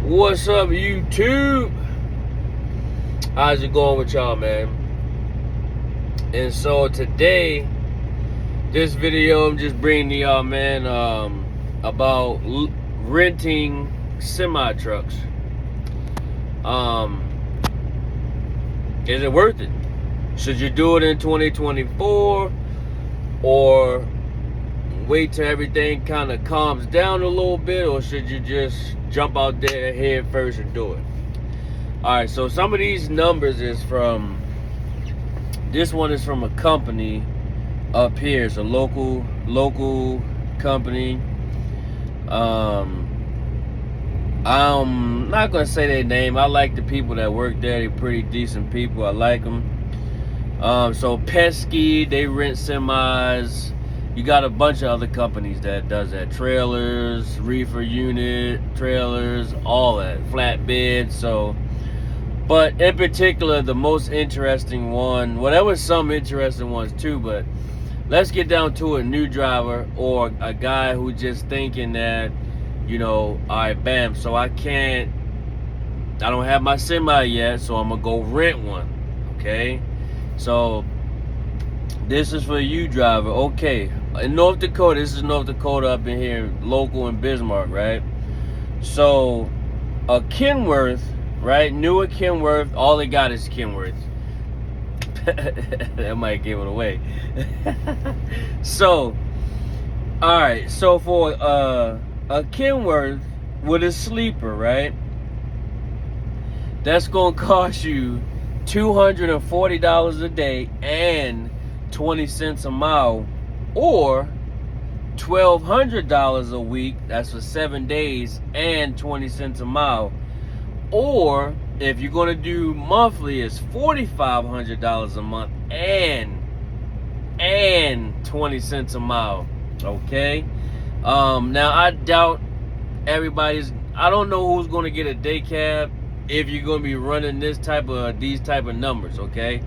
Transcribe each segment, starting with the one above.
What's up, YouTube? How's it going with y'all, man? And so today, this video I'm just bringing to y'all, man, about renting semi trucks. Is it worth it? Should you do it in 2024 or wait till everything kind of calms down a little bit, or should you just jump out there head first and do it? All right, so some of these numbers is from, this one is from a company up here. It's a local company. I'm not gonna say their name. I like the people that work there. They're pretty decent people. I like them. So Pesky, they rent semis. You got a bunch of other companies that does that. Trailers, reefer unit, trailers, all that, flatbed. So, but in particular, the most interesting one, well, there was some interesting ones too, but let's get down to a new driver or a guy who just thinking that, you know, all right, bam, so I don't have my semi yet, so I'm gonna go rent one, okay? So this is for you, driver. Okay, in North Dakota, this is North Dakota up in here, local in Bismarck, right? So a Kenworth, right? Newer Kenworth, all they got is Kenworth. That might give it away. So, all right, so for a Kenworth with a sleeper, right? That's gonna cost you $240 a day and 20 cents a mile, or $1,200 a week. That's for 7 days and 20 cents a mile. Or if you're gonna do monthly, it's $4,500 a month and 20 cents a mile. Okay. Now I doubt I don't know who's gonna get a day cab if you're gonna be running these type of numbers. Okay.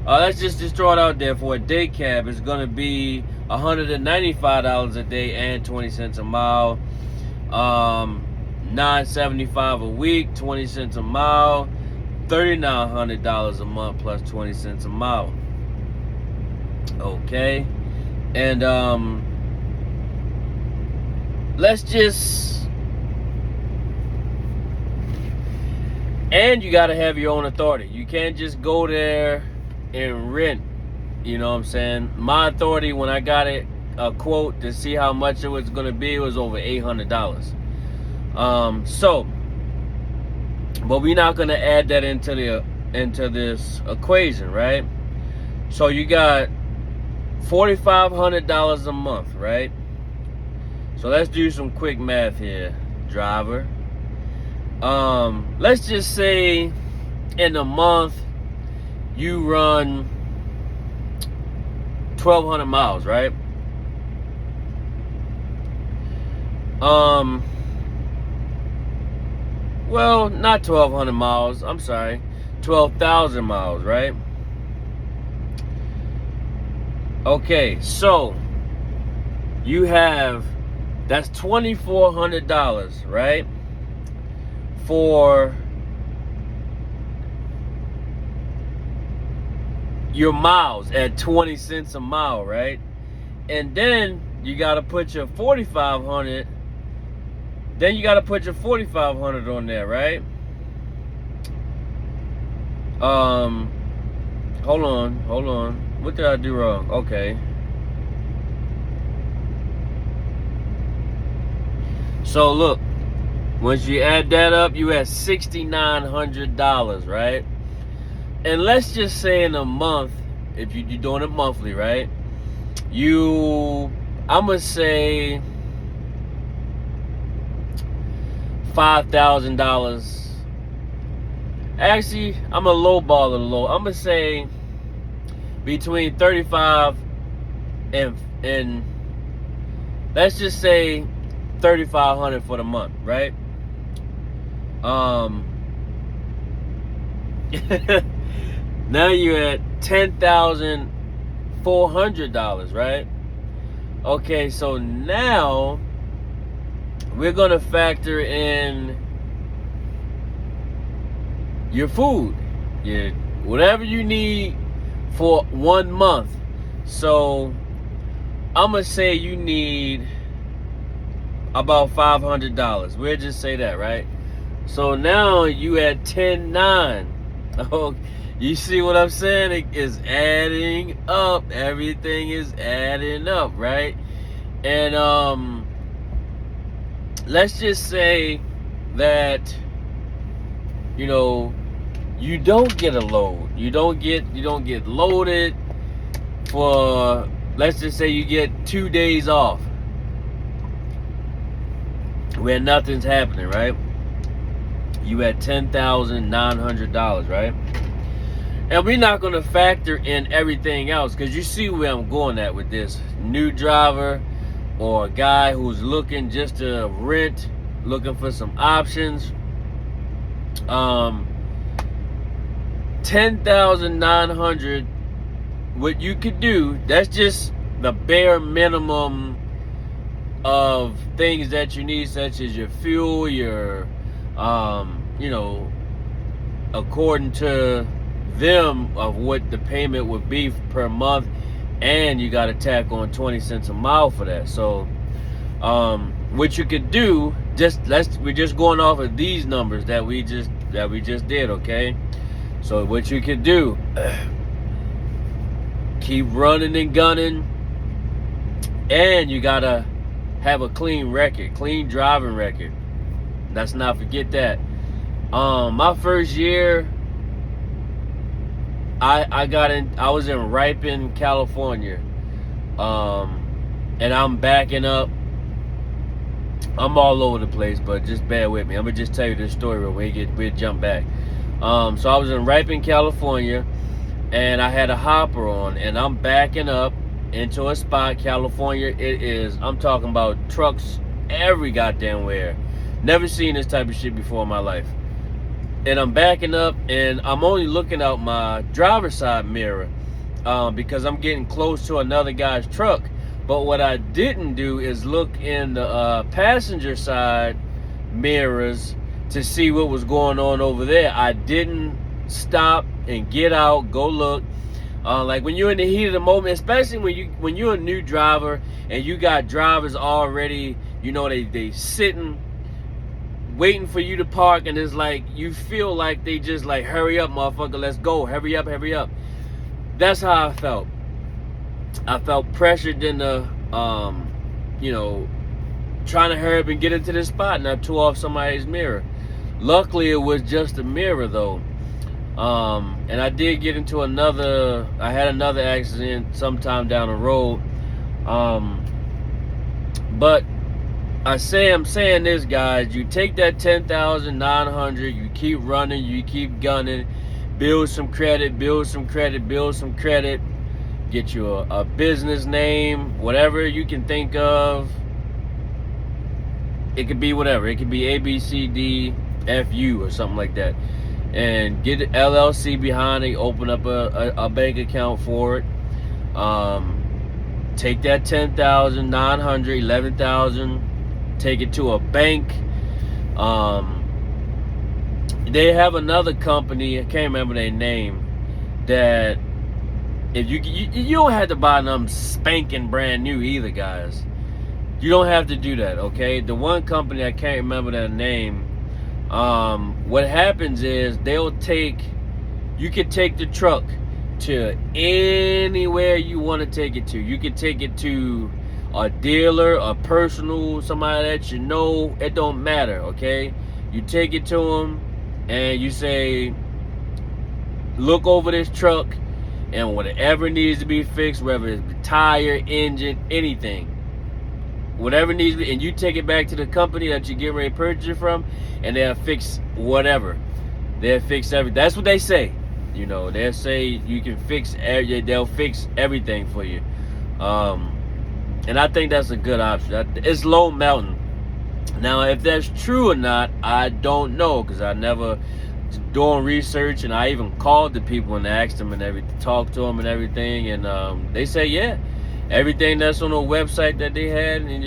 Let's just throw it out there. For a day cab, it's gonna be $195 a day and 20 cents a mile. $975 a week, 20 cents a mile, $3,900 a month plus 20 cents a mile. Okay. And and you got to have your own authority. You can't just go there and rent. You know what I'm saying? My authority, when I got a quote to see how much it was going to be, it was over $800. But we're not going to add that into this equation, right? So you got $4,500 a month, right? So let's do some quick math here, driver. Let's just say in a month you run 1,200 miles, right? Well, not 1,200 miles. I'm sorry, 12,000 miles, right? Okay, so you have, that's $2,400, right? For your miles at 20 cents a mile, right? And then you got to put your 4,500. Then you got to put your 4,500 on there, right? Hold on. What did I do wrong? Okay. So look, once you add that up, you at $6,900, right? And let's just say in a month, if you're doing it monthly, right? I'm gonna say $5,000. Actually, I'm a lowball it a little. I'm gonna say between 35 and let's just say 3,500 for the month, right? Now you're at $10,400, right? Okay, so now we're gonna factor in your food, your whatever you need for 1 month. So I'm gonna say you need about $500. We'll just say that, right? So now you at 10,900. Oh, you see what I'm saying? It is adding up. Everything is adding up, right? And let's just say that you don't get a load. You don't get loaded for, let's just say you get 2 days off where nothing's happening, right? You at $10,900, right? And we're not going to factor in everything else, because you see where I'm going at with this. New driver or a guy who's looking just to rent, looking for some options. 10,900. What you could do, that's just the bare minimum of things that you need, such as your fuel, your according to them of what the payment would be per month, and you got to tack on 20 cents a mile for that. So what you could do, we're just going off of these numbers that we just did, okay? So what you could do, keep running and gunning, and you gotta have a clean record, clean driving record. Let's not forget that. My first year, I was in Ripon, California, and I'm backing up. I'm all over the place, but just bear with me. I'm gonna just tell you this story real quick. We'll jump back. So I was in Ripon, California, and I had a hopper on, and I'm backing up into a spot. California, I'm talking about trucks every goddamn where. Never seen this type of shit before in my life. And I'm backing up, and I'm only looking out my driver's side mirror because I'm getting close to another guy's truck. But what I didn't do is look in the passenger side mirrors to see what was going on over there. I didn't stop and get out, go look. Like when you're in the heat of the moment, especially when you're a new driver and you got drivers already, they sitting, waiting for you to park, and it's like you feel like they just like, hurry up, motherfucker, let's go, hurry up. That's how I felt. I felt pressured into, trying to hurry up and get into this spot, and I tore off somebody's mirror. Luckily, it was just a mirror, though. And I did get into I had another accident sometime down the road. But I'm saying this, guys, you take that 10,900, you keep running, you keep gunning, build some credit, get you a business name, whatever you can think of. It could be whatever. It could be ABCDFU or something like that. And get an LLC behind it, open up a bank account for it. Take that 10,900, 11,000, take it to a bank. They have another company, I can't remember their name, that if you don't have to buy them spanking brand new either, guys. You don't have to do that, okay? The one company, I can't remember their name. What happens is you can take the truck to anywhere you want to take it to. You can take it to a dealer, a personal, somebody that you know. It don't matter, okay? You take it to them and you say, look over this truck, and whatever needs to be fixed, whether it's the tire, engine, anything, whatever needs to be, and you take it back to the company that you get ready to purchase it from, and they'll fix whatever. They'll fix everything. That's what they say. They'll say you can fix they'll fix everything for you. And I think that's a good option. It's low mountain. Now, if that's true or not, I don't know, because I never doing research, and I even called the people and asked them and everything, talked to them and everything, and they say, yeah, everything that's on the website that they had, and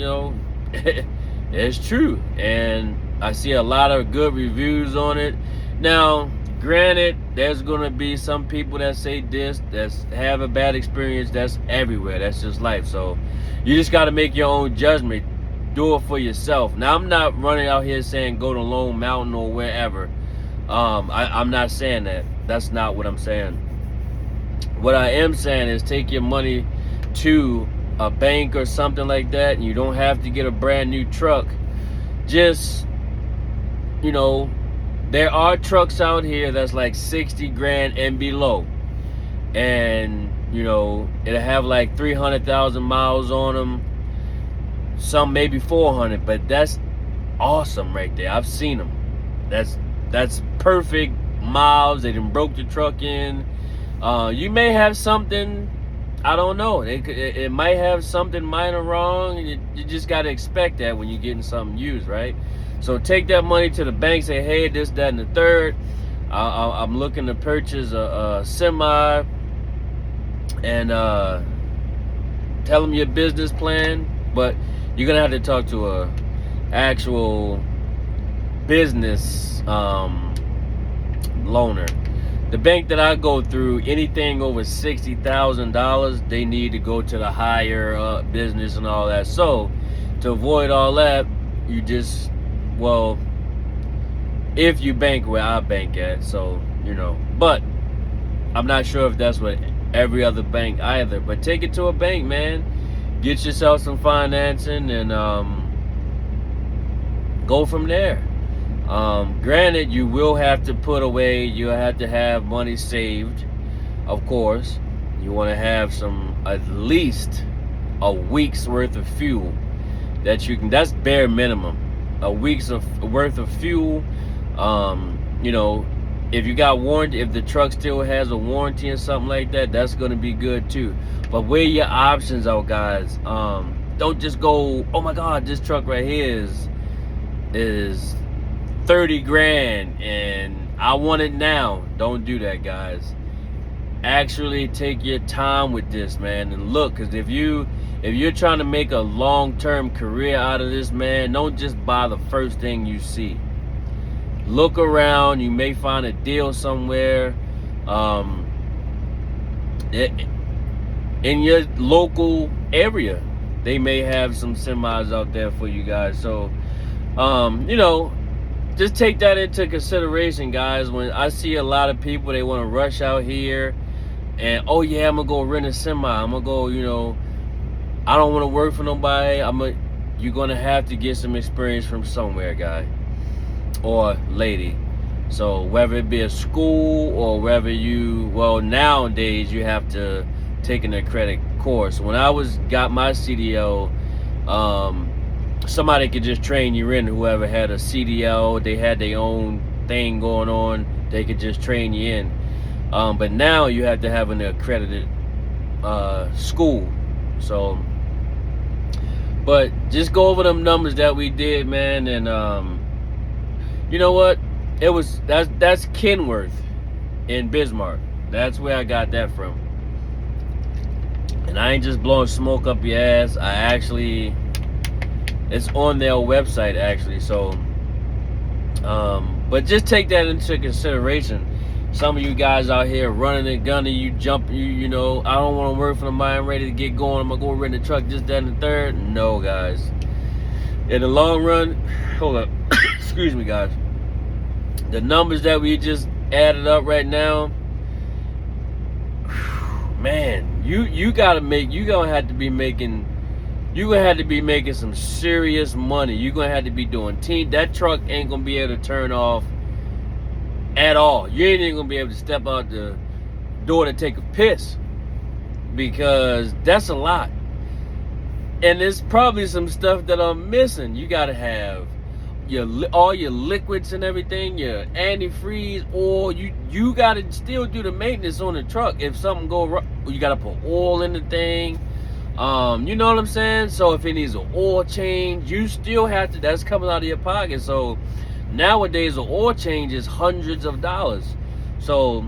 it's true. And I see a lot of good reviews on it. Now, Granted, there's gonna be some people that say this, that's have a bad experience. That's everywhere. That's just life. So you just got to make your own judgment. Do it for yourself. Now, I'm not running out here saying go to Lone Mountain or wherever. I'm not saying that. That's not what I'm saying. What I am saying is take your money to a bank or something like that, and you don't have to get a brand new truck. Just, you know, there are trucks out here that's like 60 grand and below. And, you know, it'll have like 300,000 miles on them. Some maybe 400, but that's awesome right there. I've seen them. That's perfect miles. They done broke the truck in. You may have something, I don't know. It might have something minor wrong. You just got to expect that when you're getting something used, right? So take that money to the bank. Say, hey, this, that, and the third. I'm looking to purchase a semi, and tell them your business plan. But you're gonna have to talk to a actual business loaner. The bank that I go through, anything over $60,000, they need to go to the higher business and all that. So to avoid all that, you just, well, if you bank where I bank at, so, you know, but I'm not sure if that's what every other bank either. But take it to a bank, man. Get yourself some financing and go from there. Granted, you will have to put away, you'll have to have money saved, of course. You want to have some, at least a week's worth of fuel that you can, that's bare minimum. A week's worth of fuel. You know, if you got warranty, if the truck still has a warranty or something like that, that's going to be good too. But weigh your options out, guys. Don't just go, oh my God, this truck right here is 30 grand and I want it now. Don't do that, guys. Actually take your time with this, man, and look, because if you're trying to make a long-term career out of this, man, don't just buy the first thing you see. Look around. You may find a deal somewhere in your local area. They may have some semis out there for you guys. So you know, just take that into consideration, guys. When I see a lot of people, they want to rush out here and, oh yeah, I'm gonna go rent a semi, I'm gonna go, you know, I don't want to work for nobody. You're gonna have to get some experience from somewhere, guy or lady. So whether it be a school or whether well, nowadays you have to take an accredited course. When I got my CDL, somebody could just train you in. Whoever had a CDL, they had their own thing going on, they could just train you in. But now you have to have an accredited school. So, but just go over them numbers that we did, man. And you know what? That's Kenworth in Bismarck. That's where I got that from. And I ain't just blowing smoke up your ass. It's on their website actually. So, but just take that into consideration. Some of you guys out here running and gunning, you know, I don't want to work for nobody, I'm ready to get going, I'm gonna go rent a truck, this, that, and the third. No, guys. In the long run, hold up, excuse me, guys. The numbers that we just added up right now, man, you're gonna have to be making some serious money. You're gonna have to be doing that truck ain't gonna be able to turn off at all. You ain't even gonna be able to step out the door to take a piss, because that's a lot. And there's probably some stuff that I'm missing. You gotta have all your liquids and everything, your antifreeze, or you gotta still do the maintenance on the truck. If something go wrong, you gotta put oil in the thing. You know what I'm saying? So if it needs an oil change, you still have to, that's coming out of your pocket. So nowadays, the oil change is hundreds of dollars. So,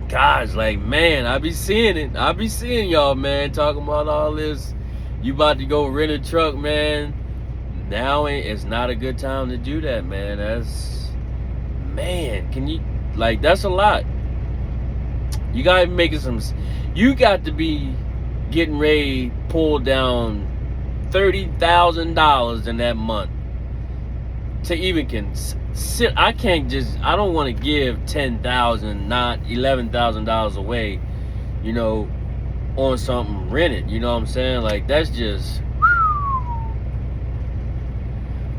guys, like, man, I be seeing it. I be seeing y'all, man, talking about all this. You about to go rent a truck, man. Now it's not a good time to do that, man. Man, Like, that's a lot. You gotta be making some. You got to be getting ready to pull down $30,000 in that month to even sit. I can't just. I don't want to give $10,000, not $11,000 away. You know, on something rented. You know what I'm saying? Like, that's just.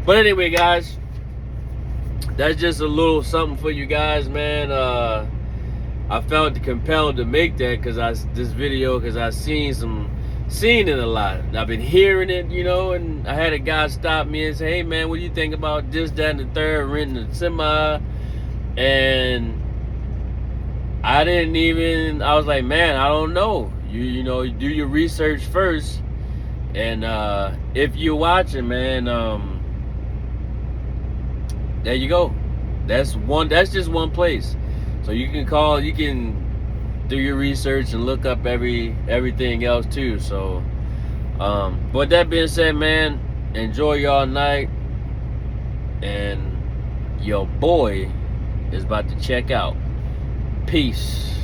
But anyway, guys, that's just a little something for you guys, man. I felt compelled to make that because this video because I seen it a lot. I've been hearing it, you know, and I had a guy stop me and say, "Hey, man, what do you think about this, that, and the third, renting a semi?" And I didn't even. I was like, "Man, I don't know. You know, do your research first." And if you're watching, man, there you go. That's just one place. So you can call, you can do your research and look up everything else too. So, but with that being said, man, enjoy y'all night. And your boy is about to check out. Peace.